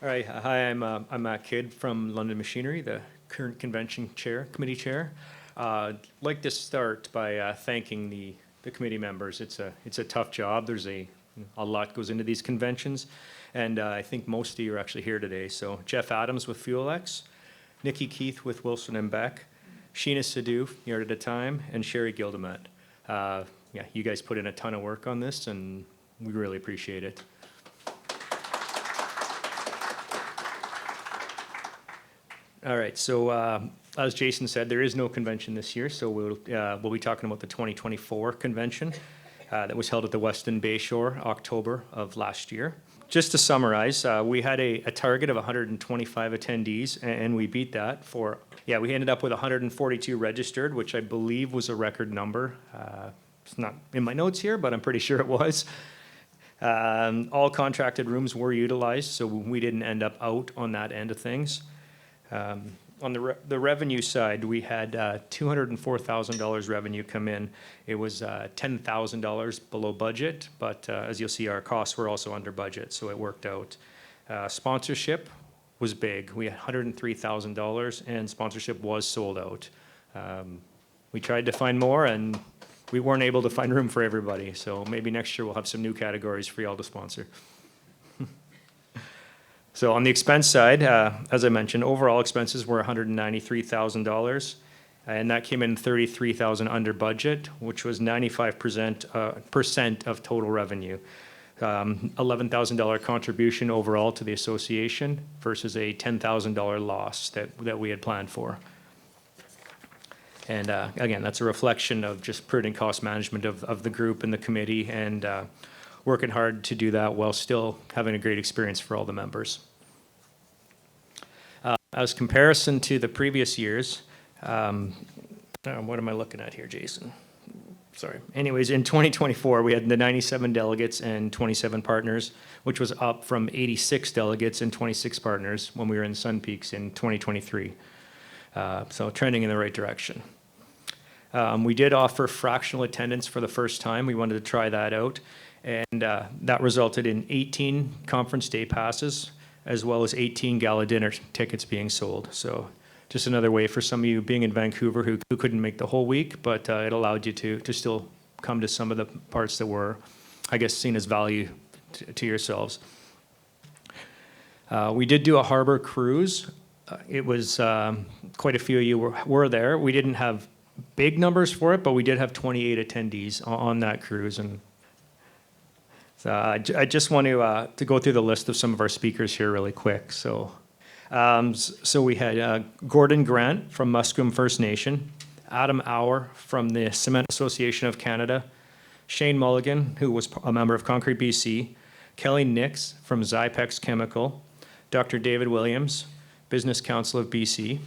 All right, hi, I'm Matt Kidd from London Machinery, the current convention committee chair. I'd like to start by thanking the committee members. It's a tough job. There's a lot goes into these conventions, and I think most of you are actually here today. So Jeff Adams with FuelX, Nikki Keith with Wilson and Beck, Sheena Sadhu, Yard at a Time, and Sherry Gildamet. Yeah, you guys put in a ton of work on this, and we really appreciate it. All right, so as Jason said, there is no convention this year, so we'll be talking about the 2024 convention that was held at the Westin Bayshore, October of last year. Just to summarize, we had a target of 125 attendees, and we beat that we ended up with 142 registered, which I believe was a record number. It's not in my notes here, but I'm pretty sure it was. All contracted rooms were utilized, so we didn't end up out on that end of things. On the revenue side, we had $204,000 revenue come in. It was $10,000 below budget, but as you'll see, our costs were also under budget, so it worked out. Sponsorship was big. We had $103,000, and sponsorship was sold out. We tried to find more, and we weren't able to find room for everybody, so maybe next year we'll have some new categories for y'all to sponsor. So on the expense side, as I mentioned, overall expenses were $193,000, and that came in $33,000 under budget, which was 95% of total revenue. $11,000 contribution overall to the association versus a $10,000 loss that we had planned for. And again, that's a reflection of just prudent cost management of the group and the committee, and working hard to do that while still having a great experience for all the members. As comparison to the previous years, what am I looking at here, Jason? Sorry. Anyways, in 2024, we had the 97 delegates and 27 partners, which was up from 86 delegates and 26 partners when we were in Sun Peaks in 2023. So trending in the right direction. We did offer fractional attendance for the first time. We wanted to try that out. And that resulted in 18 conference day passes, as well as 18 gala dinner tickets being sold. So just another way for some of you being in Vancouver who couldn't make the whole week, but it allowed you to still come to some of the parts that were, I guess, seen as value to yourselves. We did do a harbor cruise. It was quite a few of you were there. We didn't have big numbers for it, but we did have 28 attendees on that cruise. And so I just want to go through the list of some of our speakers here really quick. So we had Gordon Grant from Musqueam First Nation, Adam Auer from the Cement Association of Canada, Shane Mulligan, who was a member of Concrete BC, Kelly Nix from Zypex Chemical, Dr. David Williams, Business Council of BC,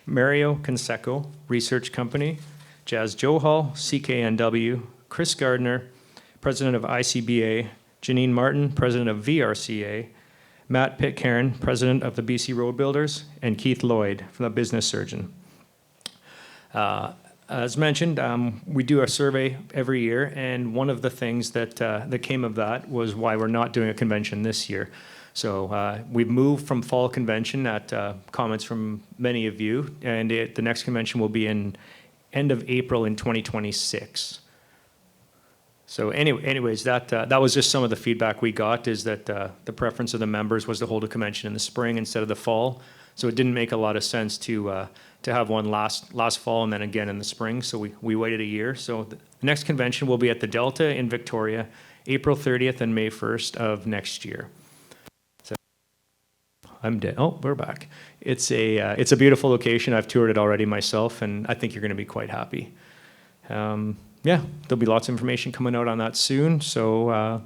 Mario Canseco, Research Company, Jazz Johal, CKNW, Chris Gardner, President of ICBA, Janine Martin, President of VRCA, Matt Pitcairn, President of the BC Road Builders, and Keith Lloyd from the Business Surgeon. As mentioned, we do a survey every year, and one of the things that came of that was why we're not doing a convention this year. So we've moved from fall convention at comments from many of you, and the next convention will be in end of April in 2026. So anyways, that was just some of the feedback we got, is that the preference of the members was to hold a convention in the spring instead of the fall. So it didn't make a lot of sense to have one last fall and then again in the spring. So we waited a year. So the next convention will be at the Delta in Victoria, April 30th and May 1st of next year. So I'm dead. Oh, we're back. It's a beautiful location. I've toured it already myself, and I think you're going to be quite happy. Yeah, there'll be lots of information coming out on that soon, so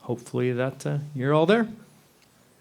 hopefully that you're all there.